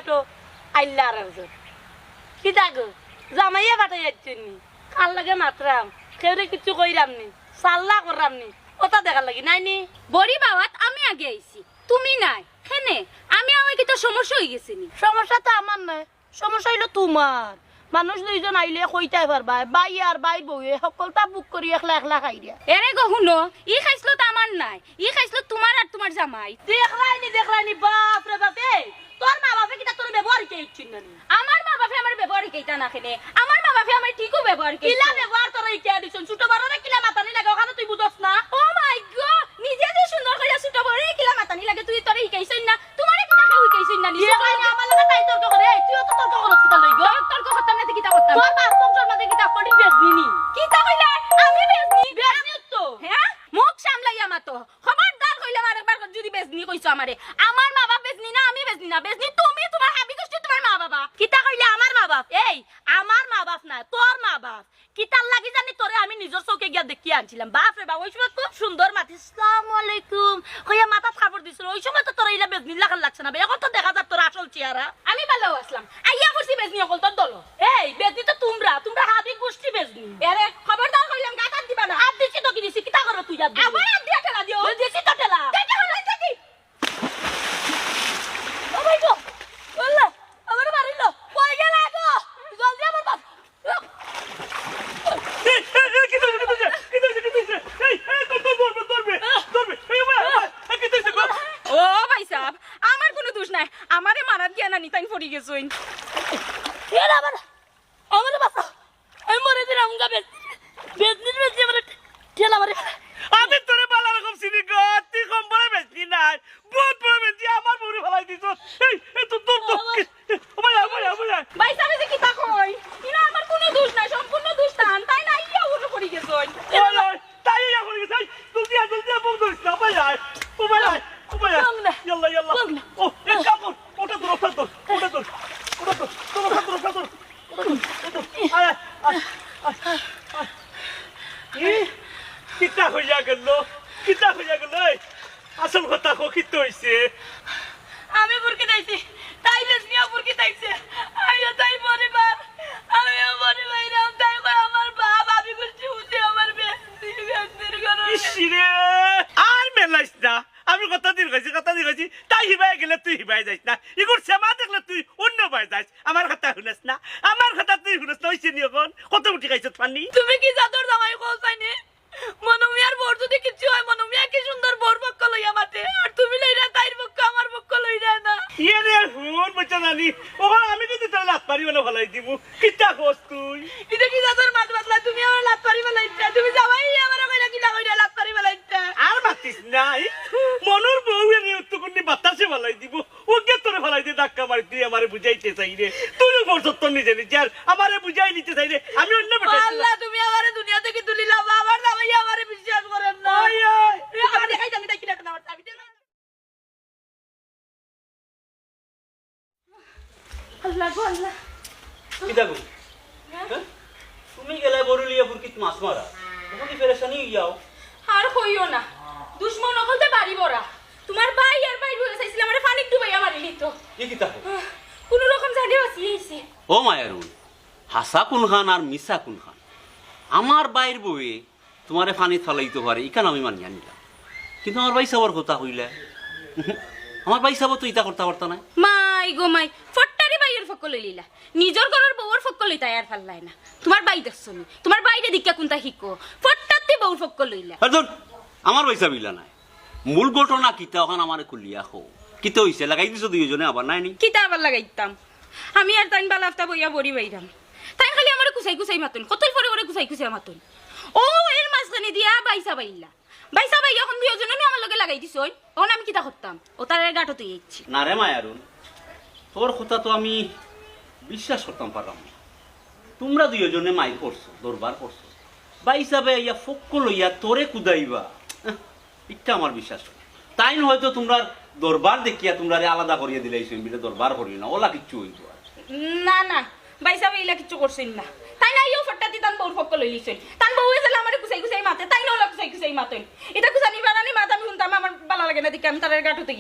তো আইলা আর কি থাকো জামাইয়া বাটাই যাচ্ছেন নি কার লাগে মাত্রাম কেউরে কিছু কইরাম নি সাল্লা করাম নি ওটা দেখার লাগি নাই নি বড়ি বাবাত আমি আগে আইছি তুমি নাই হেনে আমি আওয়াই কি তো সমস্যা হয়ে গেছে নি সমস্যা তো আমার নাই সমস্যা হইলো তোমার মানুষ দুইজন আইলে কইতাই পারবা বাই আর বাই বউয়ে সকলটা বুক করি একলা একলা খাই দিয়া এরে গো হুনো ই খাইছলো তো আমার নাই ই খাইছলো তোমার আর তোমার জামাই দেখলাইনি বাপ রে বাপ এই তোর মা বাপে কিটা তোর ব্যবহার কে ইচ্ছিন না আমার মা বাপে আমার ব্যবহার কেইটা না খেনে আমার মা বাপে আমার ঠিকও ব্যবহার কেইটা কিলা ব্যবহার তোর এই কে দিছন ছোট বড় না কিলা মাতানি লাগে ওখানে তুই বুঝছ না ও মাই গড নিজে যে সুন্দর কইরা ছোট বড় কিলা মাতানি লাগে তুই তোরে শিখাইছই না তোমারে কিটা শিখাইছই না নিয়ে কইনি আমার লাগে তাই তর্ক করে তুইও তো তর্ক করছ কিটা লই গো তর্ক করতাম না কিটা করতাম তোর বাপ বংশর মধ্যে কিটা কোডি বেজনি নি কিটা কইলা আমি বেজনি বেজনি তো হ্যাঁ মুখ সামলাইয়া মাতো খবরদার কইলা আরেকবার যদি বেজনি কইছো আমারে আমার মা বাপ বেজনি না আমি বেজনি না বেজনি তুমি তোমার হাবি গোষ্ঠী তোমার মা বাবা কিটা কইলে আমার মা বাপ এই আমার মা বাপ না তোর মা বাপ কিটার লাগি জানি তোরে আমি নিজের চোখে গিয়া দেখি আনছিলাম বাপ রে বাপ ওই সময় খুব সুন্দর মাতি আসসালামু আলাইকুম কইয়া মাথা খাবার দিছিল ওই সময় তো তোর ইলা বেজনি লাগার লাগছে না এখন তো দেখা যায় তোর আসল চেহারা আমি ভালো আসলাম আইয়া করছি বেজনি অকল তোর দল এই বেজনি তো তোমরা হাবি গোষ্ঠী বেজনি এরে খবরদার কইলাম গাতার দিবা না আর দিছি তো কি দিছি কিটা করো তুই যা আবার আর দিয়া ঠেলা দিও দিছি তো টেলা দেখে হলাই থাকি ও ভাই গো বললা আমার মারিলো কই গেল গো জলদি আমার বাপ ও ভাই সাহেব আমার কোনো দোষ নাই আমারে মারাত গিয়া না নিতাইন পড়ি গেছইন এর আমার বাসা আমি মরে দিলাম গাবে বেজনি আমার ঠেলা মারে আমি তোরে বালা রকম চিনি গো তুই কম বড় বেশি নাই বহুত বড় বেশি আমার মুড়ি ফলাই দিছ এই তো তোর তো ওমায়া ভাই সাহেব যে কি তা কই ইনা আমার কোনো দোষ নাই সম্পূর্ণ দোষ তান তাই না ইয়া উড়ে পড়ি গেছইন ওই তাই ইয়া করি তাই জলদি বুক ধরিস না ওমায়া ইয়াল্লা ও এক কাপড় ওটা তোর আয় কিতা হইয়া গেল আসল কথা কিত হইছে আমি বুরকি দাইছি তাই বেজনিয়া বুরকি দাইছে আইয়া তাই পরিবার আমি পরিবার রাম তাই কই আমার বাপ আমি গুষ্টি উঠে আমার বেজনির গরো ইসিরে আর মেলাইস না আমি কথা দিন কইছি তাই হিবাই গেলে তুই হিবাই যাইস না ইগুর সেমা দেখলে তুই অন্য বাই যাইস আমার কথা শুনেস না আমার কথা তুই শুনেস না ওইসি নিয়ে কত উঠি খাইছত পানি তুমি কি জাদর জামাই কইছাইনি মনুমিয়ার বোর যদি কিছু হয় মনুমিয়া কি সুন্দর বোর পক্ষ লইয়া মাতে আর তুমি লইরা তাইর পক্ষ আমার পক্ষ লইরা না ইয়ে রে হুন বচ্চা নানি ওখানে আমি যদি তোর লাত পারি বলে ভালাই দিব কিতা খোঁজ তুই এটা কি জাদর মাত বাতলা তুমি আমার লাত পারি বলাইতা তুমি জামাই আমার কইলা কি না কইরা লাত পারি বলাইতা আর মাতিস নাই মনুর বউ এনে উত্তকুন্নি বাতাসে ভালাই দিব ওকে তোরে ভালাই দিয়ে ধাক্কা মারি তুই আমারে বুঝাইতে চাই রে তুইও বলছ তোর নিজে আর আমারে বুঝাই নিতে চাই রে আমি অন্য বেটা আল্লাহ তুমি আমারে দুনিয়া থেকে তুলিলা আমার জামাই আমারে বিশ্বাস করেন না আমি দেখাই জানি দেখি না আমার চাবি আল্লাহ গো আল্লাহ কিতা গো তুমি গেলে বরুলিয়া বুরকিত মাছ মারা বহুত পেরেশানি যাও আর কইও না দুশমন হলতে বাড়ি বড়া তোমার ভাই আর ভাই বলে চাইছিল আমারে পানি ডুবাইয়া মারিলি তো ই কিতা কোন রকম জানি বাঁচিয়েছে ও মায়ারুন হাসা কোন খান আর মিসা কোন খান আমার বাইর বউয়ে তোমারে পানি ফলাইতে পারে ইকান আমি মানি আনিলাম কিন্তু আমার ভাই সাবর কথা হইলে আমার ভাই সাবর তো ইতা করতে পারতা না মাই গো মাই ফট্টারি বাইয়ের ফক্ক লইলিলা নিজর ঘরের বউর ফক্ক লইতা আর ফাল্লাই না তোমার বাই দেখছো নি তোমার বাইরে দিক্কা কোনটা হিকো ফট্টাতে বউর ফক্ক লইলা আদর আমার ভাই সাবিলা নাই মূল ঘটনা কিতা ওখান আমারে খুলিয়া হো কিতা হইছে লাগাই দিছো দুইজনে আবার নাই নি কিতা আবার লাগাইতাম আমি আর তাইন বালাফতা বইয়া বড়ি বাইরাম তাই খালি আমারে কুসাই মাতুন কতল পরে করে কুসাই মাতুন ও এর মাঝখানে দিয়া বাইসা বাই এখন দুইজনে আমার লগে লাগাই দিছই ওন আমি কিতা করতাম ও তার গাটো তুই ইচ্ছি না রে মায়ারুন তোর কথা তো আমি বিশ্বাস করতাম পারলাম না তোমরা দুইজনে মাই করছো দরবার করছো বা হিসাবে ইয়া ফক্ক লইয়া তোরে কুদাইবা এটা আমার বিশ্বাস তাই হয়তো তোমরা দরবার দেখিয়া তোমরা আলাদা করিয়া দিলাইছো বিলে দরবার করি না ওলা কিচ্ছু হইতো না বাইসা ইলা কিচ্ছু করছিস না তাই না ইও ফট্টা দি তান বউর ফক্ক লই লিছিল তান বউ এসে আমারে কুসাই মাতে তাই না ওলা কুসাই মাতেন এটা কুসানি বানানি মাত আমি শুনতাম আমার ভালো লাগে না দেখে আমি তার গাটো তুই